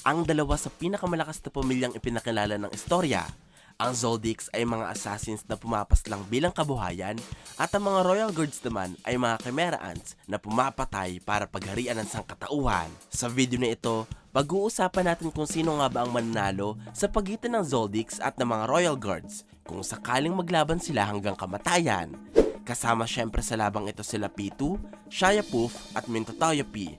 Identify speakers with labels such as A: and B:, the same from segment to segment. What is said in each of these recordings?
A: ang dalawa sa pinakamalakas na pamilyang ipinakilala ng istorya. Ang Zoldycks ay mga assassins na pumapaslang bilang kabuhayan at ang mga Royal Guards naman ay mga Chimera Ants na pumapatay para pagharian ng sangkatauhan. Sa video na ito, pag-uusapan natin kung sino nga ba ang mananalo sa pagitan ng Zoldycks at ng mga Royal Guards kung sakaling maglaban sila hanggang kamatayan. Kasama syempre sa labang ito sila P2, Shia Puff at Mintotayo P.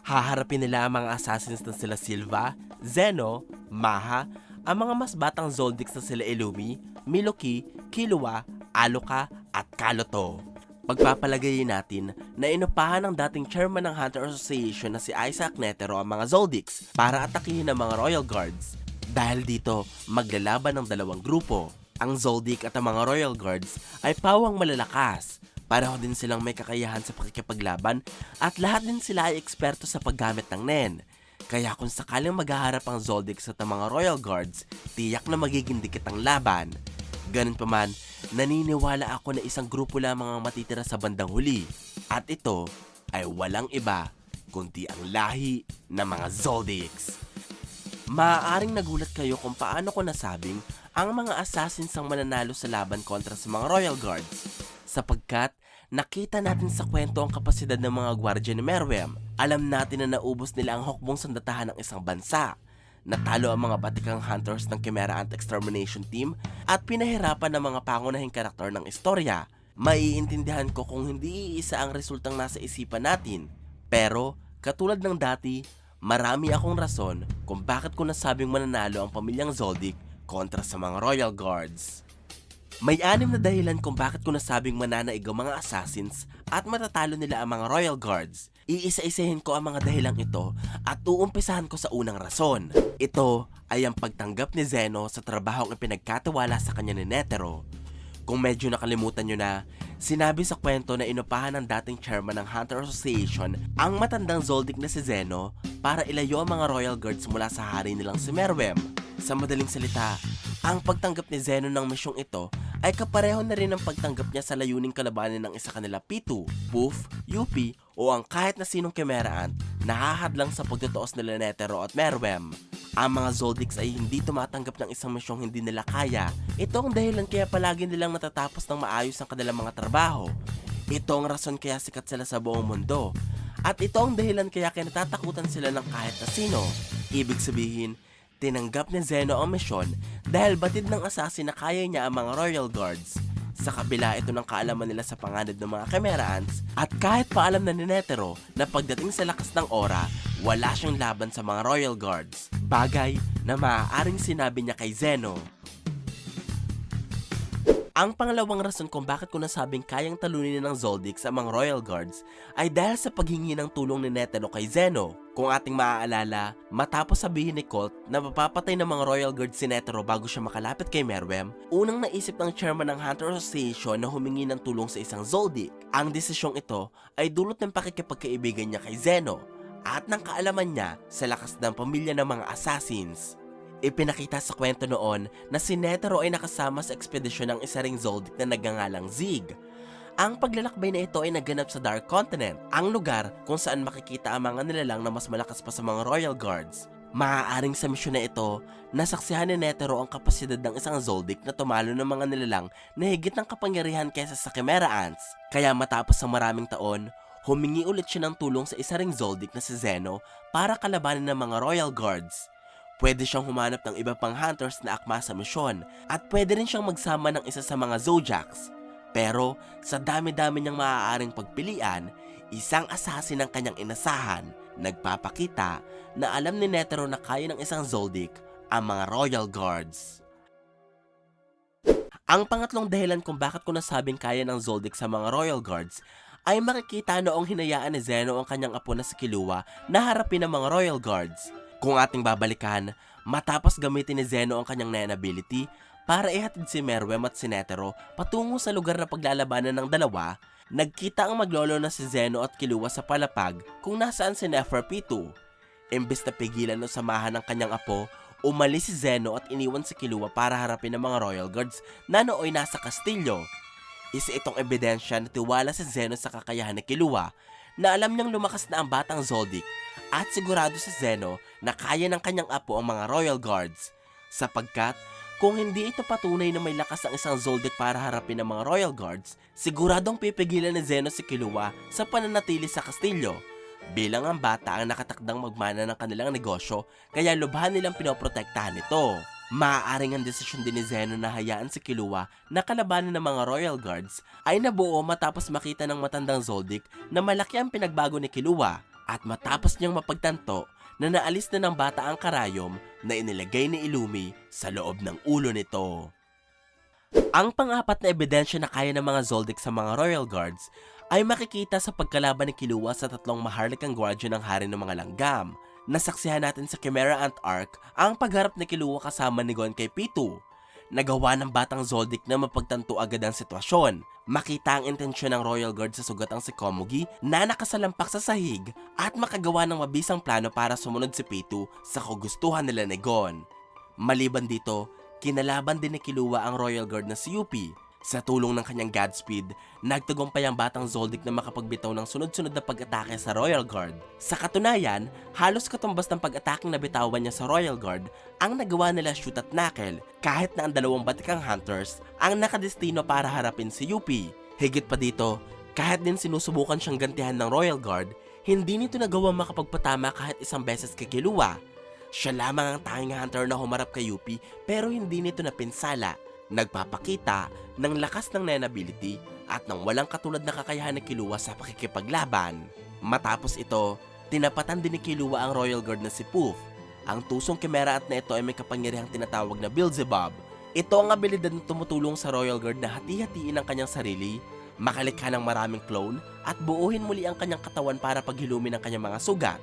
A: Haharapin nila ang mga assassins na sila Silva, Zeno, Maha, ang mga mas batang Zoldycks na sila Illumi, Miloki, Killua, Aloka at Kaloto. Pagpapalagayin natin na inupahan ng dating chairman ng Hunter Association na si Isaac Netero ang mga Zoldycks para atakihin ang mga Royal Guards. Dahil dito, maglalaban ng dalawang grupo. Ang Zoldyck at ang mga Royal Guards ay pawang malalakas. Pareho din silang may kakayahan sa pakikipaglaban at lahat din sila ay eksperto sa paggamit ng Nen. Kaya kung sakaling maghaharap ang Zoldycks at ang mga Royal Guards, tiyak na magiging dikit ang laban. Ganun pa man, naniniwala ako na isang grupo lamang ang matitira sa bandang huli. At ito ay walang iba kundi ang lahi ng mga Zoldycks. Maaaring nagulat kayo kung paano ko nasabing ang mga assassins ang mananalo sa laban kontra sa mga Royal Guards. Sapagkat nakita natin sa kwento ang kapasidad ng mga gwardya ni Meruem. Alam natin na naubos nila ang hukbong sandatahan ng isang bansa. Natalo ang mga batikang hunters ng Chimera Ant Extermination Team at pinahirapan ng mga pangunahing karakter ng istorya. Maiintindihan ko kung hindi iisa ang resultang nasa isipan natin. Pero, katulad ng dati, marami akong rason kung bakit ko nasabing mananalo ang pamilyang Zoldyck kontra sa mga Royal Guards. May 6 na dahilan kung bakit ko nasabing mananaig ang mga assassins at matatalo nila ang mga Royal Guards. Iisa-isahin ko ang mga dahilang ito at uumpisahan ko sa unang rason. Ito ay ang pagtanggap ni Zeno sa trabahong ipinagkatiwala sa kanya ni Netero. Kung medyo nakalimutan nyo na, sinabi sa kwento na inupahan ng dating chairman ng Hunter Association ang matandang Zoldyck na si Zeno para ilayo ang mga Royal Guards mula sa hari nilang si Meruem. Sa madaling salita, ang pagtanggap ni Zeno ng misyong ito ay kapareho na rin ang pagtanggap niya sa layuning kalabanin ng isa kanila P2, Puff, UP o ang kahit na sinong Chimera Ant na hahadlang sa pagtutuos nila Netero at Meruem. Ang mga Zoldycks ay hindi tumatanggap ng isang misyong hindi nila kaya. Ito ang dahilan kaya palagi nilang natatapos ng maayos ang kanilang mga trabaho. Ito ang rason kaya sikat sila sa buong mundo. At ito ang dahilan kaya kinatatakutan sila ng kahit na sino. Ibig sabihin, tinanggap ni Zeno ang misyon dahil batid ng assassin na kaya niya ang mga Royal Guards. Sa kabila ito ng kaalaman nila sa panganib ng mga Chimera Ants at kahit paalam na ni Netero na pagdating sa lakas ng aura, wala siyang laban sa mga Royal Guards. Bagay na maaaring sinabi niya kay Zeno. Ang pangalawang rason kung bakit ko nasabing kayang talunin ng Zoldycks ang mga Royal Guards ay dahil sa paghingi ng tulong ni Netero kay Zeno. Kung ating maaalala, matapos sabihin ni Colt na mapapatay ng mga Royal Guards si Netero bago siya makalapit kay Meruem, unang naisip ng chairman ng Hunter Association na humingi ng tulong sa isang Zoldyck. Ang desisyong ito ay dulot ng pakikipagkaibigan niya kay Zeno at ng kaalaman niya sa lakas ng pamilya ng mga assassins. Ipinakita sa kwento noon na si Netero ay nakasama sa ekspedisyon ng isa ring Zoldyck na nagngangalang Zig. Ang paglalakbay na ito ay naganap sa Dark Continent, ang lugar kung saan makikita ang mga nilalang na mas malakas pa sa mga Royal Guards. Maaaring sa misyon na ito, nasaksihan ni Netero ang kapasidad ng isang Zoldyck na tumalo ng mga nilalang na higit ng kapangyarihan kaysa sa Chimera Ants. Kaya matapos ang maraming taon, humingi ulit siya ng tulong sa isa ring Zoldyck na si Zeno para kalabanin ng mga Royal Guards. Pwede siyang humanap ng iba pang hunters na akma sa misyon at pwede rin siyang magsama ng isa sa mga Zodiacs. Pero sa dami-dami niyang maaaring pagpilian, isang assassin ang kanyang inasahan, nagpapakita na alam ni Netero na kaya ng isang Zoldyck ang mga Royal Guards. Ang pangatlong dahilan kung bakit ko nasabing kaya ng Zoldyck sa mga Royal Guards ay makikita noong hinayaan ni Zeno ang kanyang apo na si Killua na harapin ang mga Royal Guards. Kung ating babalikan, matapos gamitin ni Zeno ang kanyang Nen ability para ihatid si Meruem at si Netero patungo sa lugar na paglalabanan ng dalawa, nagkita ang maglolo na si Zeno at Killua sa palapag kung nasaan si Neferpitou. Imbes na pigilan o samahan ng kanyang apo, umalis si Zeno at iniwan si Killua para harapin ang mga Royal Guards na nooy nasa kastilyo. Isa itong ebidensya na tiwala si Zeno sa kakayahan ni Killua na alam niyang lumakas na ang batang Zoldyck at sigurado si Zeno na kaya ng kanyang apo ang mga Royal Guards. Sapagkat kung hindi ito patunay na may lakas ang isang Zoldyck para harapin ang mga Royal Guards, siguradong pipigilan ni Zeno si Killua sa pananatili sa kastilyo. Bilang ang bata ang nakatakdang magmana ng kanilang negosyo, kaya lubhan nilang pinoprotektahan ito. Maaaring ang desisyon din ni Zeno na hayaan si Killua na kalabanan ng mga Royal Guards ay nabuo matapos makita ng matandang Zoldyck na malaki ang pinagbago ni Killua at matapos niyang mapagtanto na naalis na ng bata ang karayom na inilagay ni Illumi sa loob ng ulo nito. Ang pang-apat na ebidensya na kaya ng mga Zoldyck sa mga Royal Guards ay makikita sa pagkalaban ni Killua sa tatlong maharlikang gwardya ng Hari ng mga Langgam. Nasaksihan natin sa Chimera Ant Arc ang pagharap ni Killua kasama ni Gon kay Pitou. Nagawa ng batang Zoldyck na mapagtanto agad ang sitwasyon. Makita ang intensyon ng Royal Guard sa sugatang si Komugi na nakasalampak sa sahig at makagawa ng mabisang plano para sumunod si Pitou sa kagustuhan nila ni Gon. Maliban dito, kinalaban din ni Killua ang Royal Guard na si Youpi. Sa tulong ng kanyang Godspeed, nagtagumpay ang batang Zoldyck na makapagbitaw ng sunod-sunod na pag-atake sa Royal Guard. Sa katunayan, halos katumbas ng pag-atake na bitawan niya sa Royal Guard ang nagawa nila Shoot at Knuckle, kahit na ang dalawang batikang hunters ang nakadestino para harapin si Youpi. Higit pa dito, kahit din sinusubukan siyang gantihan ng Royal Guard, hindi nito nagawa makapagpatama kahit isang beses kay Killua. Siya lamang ang tanging hunter na humarap kay Youpi pero hindi nito napinsala. Nagpapakita ng lakas ng Nen ability at ng walang katulad na kakayahan ni Killua sa pakikipaglaban. Matapos ito, tinapatan din ni Killua ang Royal Guard na si Puff. Ang tusong Chimera Ant na ito ay may kapangyarihang tinatawag na Beelzebub. Ito ang abilidad na tumutulong sa Royal Guard na hati-hatiin ang kanyang sarili, makalikha ng maraming clone at buuhin muli ang kanyang katawan para paghilumin ang kanyang mga sugat.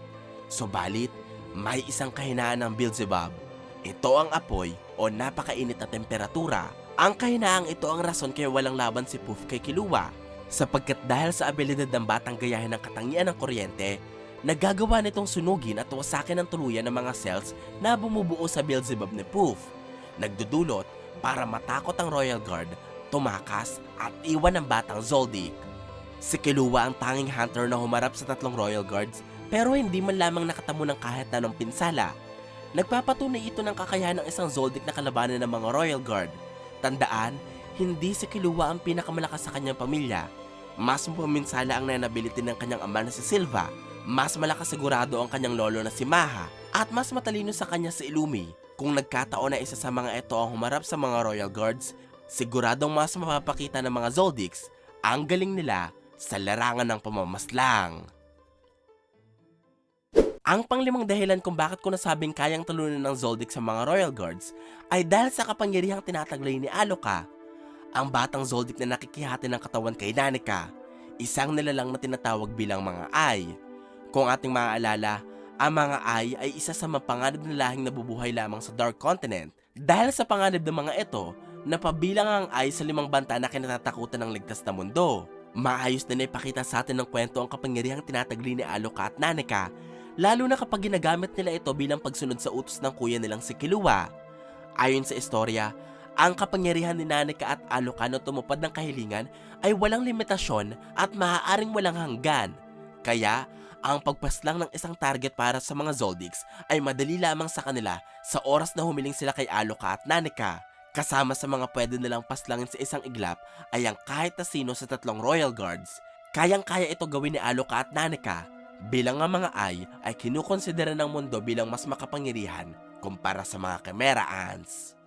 A: Subalit, may isang kahinaan ng Beelzebub. Ito ang apoy o napakainit na temperatura. Ang kahinaang ito ang rason kaya walang laban si Puff kay Killua. Sapagkat dahil sa abilidad ng batang gayahin ng katangian ng kuryente, nagagawa nitong sunugin at wasakin ng tuluyan ng mga cells na bumubuo sa Beelzebub ni Puff. Nagdudulot para matakot ang Royal Guard, tumakas at iwan ang batang Zoldyck. Si Killua ang tanging hunter na humarap sa tatlong Royal Guards pero hindi man lamang nakatamo ng kahit na anong pinsala. Nagpapatunay ito ng kakayahan ng isang Zoldyck na kalabanan ng mga Royal Guard. Tandaan, hindi si Killua ang pinakamalakas sa kanyang pamilya. Mas mapaminsala ang Nen ability ng kanyang ama na si Silva, mas malakas sigurado ang kanyang lolo na si Maha, at mas matalino sa kanya si Illumi. Kung nagkataon na isa sa mga ito ang humarap sa mga Royal Guards, siguradong mas mapapakita ng mga Zoldicks ang galing nila sa larangan ng pamamaslang. Ang panglimang dahilan kung bakit ko nasabing kayang talunin ng Zoldyck sa mga Royal Guards ay dahil sa kapangyarihang tinataglay ni Alloka, ang batang Zoldyck na nakikihati ng katawan kay Nanika, isang nilalang na tinatawag bilang mga Ai. Kung ating maaalala, ang mga Ai ay isa sa mapanganib na lahing nabubuhay lamang sa Dark Continent. Dahil sa panganib ng mga ito, napabilang ang Ai sa 5 banta na kinatatakutan ng ligtas na mundo. Maayos na naipakita sa atin ng kwento ang kapangyarihang tinatagli ni Alloka at Nanika, lalo na kapag ginagamit nila ito bilang pagsunod sa utos ng kuya nilang si Killua. Ayon sa istorya, ang kapangyarihan ni Nanika at Alloka na tumupad ng kahilingan ay walang limitasyon at maaaring walang hanggan. Kaya, ang pagpaslang ng isang target para sa mga Zoldicks ay madali lamang sa kanila sa oras na humiling sila kay Alloka at Nanika. Kasama sa mga pwede nilang paslangin sa isang iglap ay ang kahit na sino sa tatlong Royal Guards. Kayang-kaya ito gawin ni Alloka at Nanika. Bilang ang mga Ai ay kinukonsidera ng mundo bilang mas makapangyarihan kumpara sa mga Chimera Ants.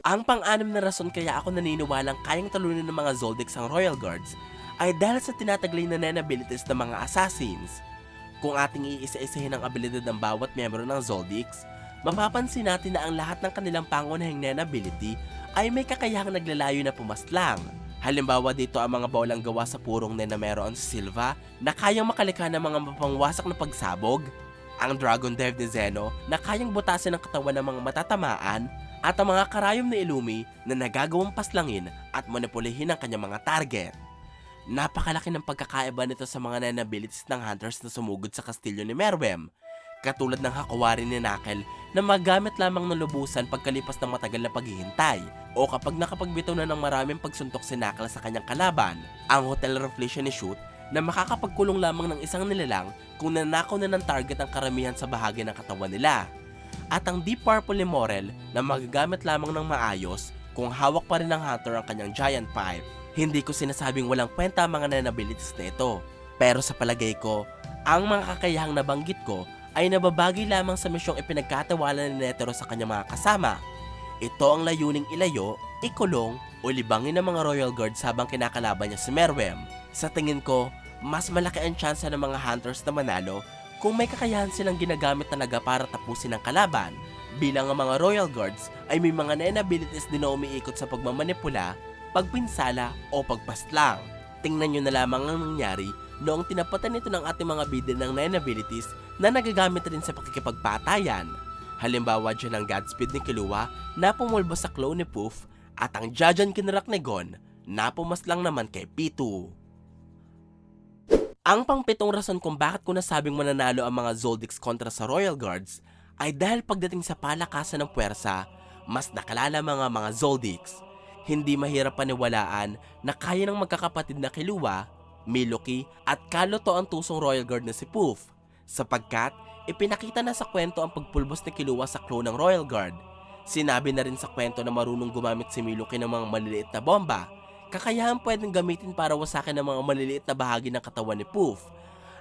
A: Ang pang-anim na rason kaya ako naniniwalang kayang talunin ng mga Zoldicks ang Royal Guards ay dahil sa tinataglay na Nen abilities ng mga assassins. Kung ating iisa-isahin ang abilidad ng bawat miyembro ng Zoldicks, mapapansin natin na ang lahat ng kanilang pangunahing Nen ability ay may kakayahang naglalayo na pumaslang. Halimbawa dito ang mga bolang gawa sa purong Nen na meron si Silva na kayang makalikha ng mga mapangwasak na pagsabog, ang Dragon Dive ni Zeno na kayang butasin ang katawan ng mga matatamaan, at ang mga karayom ni Illumi na nagagawang paslangin at manipulihin ang kanyang mga target. Napakalaki ng pagkakaiba nito sa mga Nen abilities ng hunters na sumugod sa kastilyo ni Meruem, katulad ng Hakawari ni Knuckle na magamit lamang ng lubusan pagkalipas ng matagal na paghihintay o kapag nakapagbitaw na ng maraming pagsuntok si Knuckle sa kanyang kalaban. Ang Hotel Reflection ni Shoot na makakapagkulong lamang ng isang nilalang kung nanakaw na ng target ang karamihan sa bahagi ng katawan nila. At ang Deep Purple ni Morel na magagamit lamang ng maayos kung hawak pa rin ng Hunter ang kanyang giant pipe. Hindi ko sinasabing walang kwenta ang mga nanabilities na ito. Pero sa palagay ko, ang mga kakayahang nabanggit ko ay nababagay lamang sa misyong ipinagkatiwala ni Netero sa kanyang mga kasama. Ito ang layuning ilayo, ikulong o libangin ng mga Royal Guards habang kinakalaban niya si Meruem. Sa tingin ko, mas malaki ang tsansa ng mga hunters na manalo kung may kakayahan silang ginagamit talaga para tapusin ang kalaban. Bilang ang mga Royal Guards ay may mga abilities din na umiikot sa pagmamanipula, pagpinsala o pagpaslang. Tingnan nyo na lamang ang nangyari noong tinapatan nito ng ating mga bida ng abilities na nagagamit rin sa pakikipagpatayan. Halimbawa dyan ang Godspeed ni Killua na pumulba sa clone ni Poof at ang Jajan Kinrak ni Gon na pumaslang naman kay Pitu. Ang pangpitong rason kung bakit ko nasabing mananalo ang mga Zoldicks kontra sa Royal Guards ay dahil pagdating sa palakasan ng puwersa, mas nakalala mga Zoldicks. Hindi mahirap paniwalaan na kaya ng magkakapatid na Killua, Miluki at Kaloto ang tusong Royal Guard na si Poof, sapagkat ipinakita na sa kwento ang pagpulbos ni Killua sa clone ng Royal Guard. Sinabi na rin sa kwento na marunong gumamit si Miluki ng mga maliliit na bomba, kakayahan pwedeng gamitin para wasakin ng mga maliliit na bahagi ng katawan ni Poof.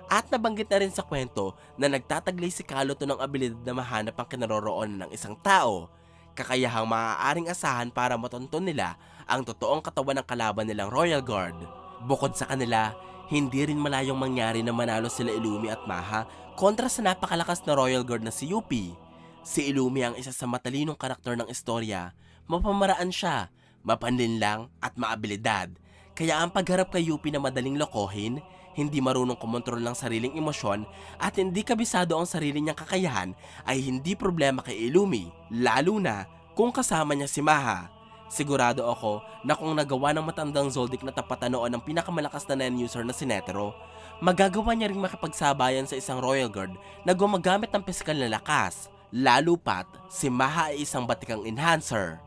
A: At nabanggit na rin sa kwento na nagtataglay si Kaloto ng abilidad na mahanap ang kinaroroonan ng isang tao, kakayahang maaaring asahan para matonton nila ang totoong katawan ng kalaban nilang Royal Guard. Bukod sa kanila, hindi rin malayong mangyari na manalo sila Illumi at Maha kontra sa napakalakas na Royal Guard na si Yuppie. Si Illumi ang isa sa matalinong karakter ng istorya, mapamaraan siya, mapanlinlang at maabilidad. Kaya ang pagharap kay Yuppie na madaling lokohin, hindi marunong kumontrol ng sariling emosyon at hindi kabisado ang sarili niyang kakayahan ay hindi problema kay Illumi, lalo na kung kasama niya si Maha. Sigurado ako na kung nagawa ng matandang Zoldyck na tapatan noon ng pinakamalakas na Nen-user na si Netero, magagawa niya ring makipagsabayan sa isang Royal Guard na gumagamit ng pisikal na lakas, lalo pat si Maha ay isang batikang enhancer.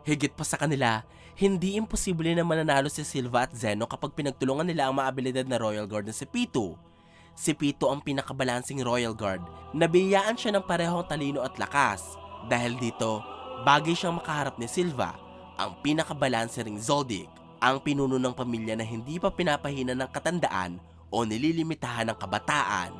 A: Higit pa sa kanila, hindi imposible na mananalo si Silva at Zeno kapag pinagtulungan nila ang maabilidad na Royal Guard na si Pitu. Si Pitu ang pinakabalansing Royal Guard, nabiyayaan siya ng parehong talino at lakas. Dahil dito, bagay siyang makaharap ni Silva, ang pinakabalanse ring Zoldyck, ang pinuno ng pamilya na hindi pa pinapahina ng katandaan o nililimitahan ng kabataan.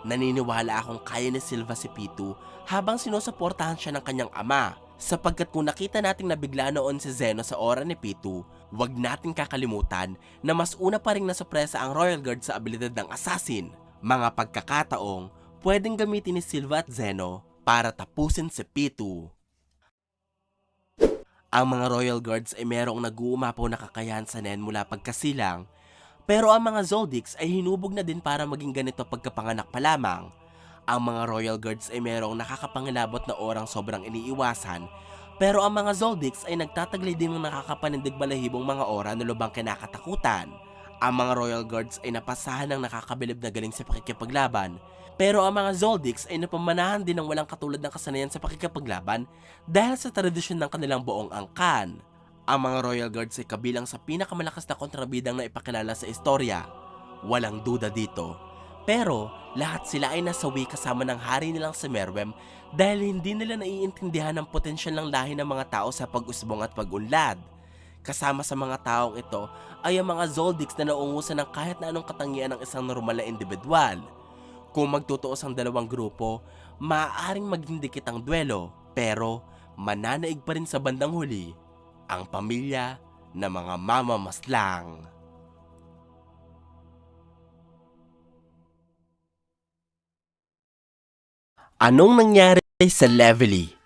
A: Naniniwala akong kaya ni Silva si Pitu habang sinusuportahan siya ng kanyang ama, sapagkat kung nakita nating nabigla noon si Zeno sa ora ni Pitu, huwag nating kakalimutan na mas una pa ring nasopresa ang Royal Guard sa abilidad ng assassin. Mga pagkakataong pwedeng gamitin ni Silva at Zeno para tapusin si Pitu. Ang mga Royal Guards ay merong nag-uumapaw na kakayahan sa Nen mula pagkasilang, pero ang mga Zoldicks ay hinubog na din para maging ganito pagkapanganak pa lamang. Ang mga Royal Guards ay merong nakakapangilabot na orang sobrang iniiwasan, pero ang mga Zoldicks ay nagtataglay din ng nakakapanindig balahibong mga ora na lubang kinakatakutan. Ang mga Royal Guards ay napasahan ng nakakabilib na galing sa pakikipaglaban, pero ang mga Zoldicks ay napamanahan din ng walang katulad ng kasanayan sa pakikipaglaban dahil sa tradisyon ng kanilang buong angkan. Ang mga Royal Guards ay kabilang sa pinakamalakas na kontrabidang na ipakilala sa istorya. Walang duda dito. Pero lahat sila ay nasawi kasama ng hari nilang si Meruem dahil hindi nila naiintindihan ang potensyal ng lahi ng mga tao sa pag-usbong at pag-unlad. Kasama sa mga taong ito ay ang mga Zoldicks na naungusan ng kahit na anong katangian ng isang normal na individual. Kung magtutuos ang dalawang grupo, maaaring maging dikit ang duelo, pero mananaig pa rin sa bandang huli ang pamilya na mga mamamaslang. Anong nangyari sa Levely?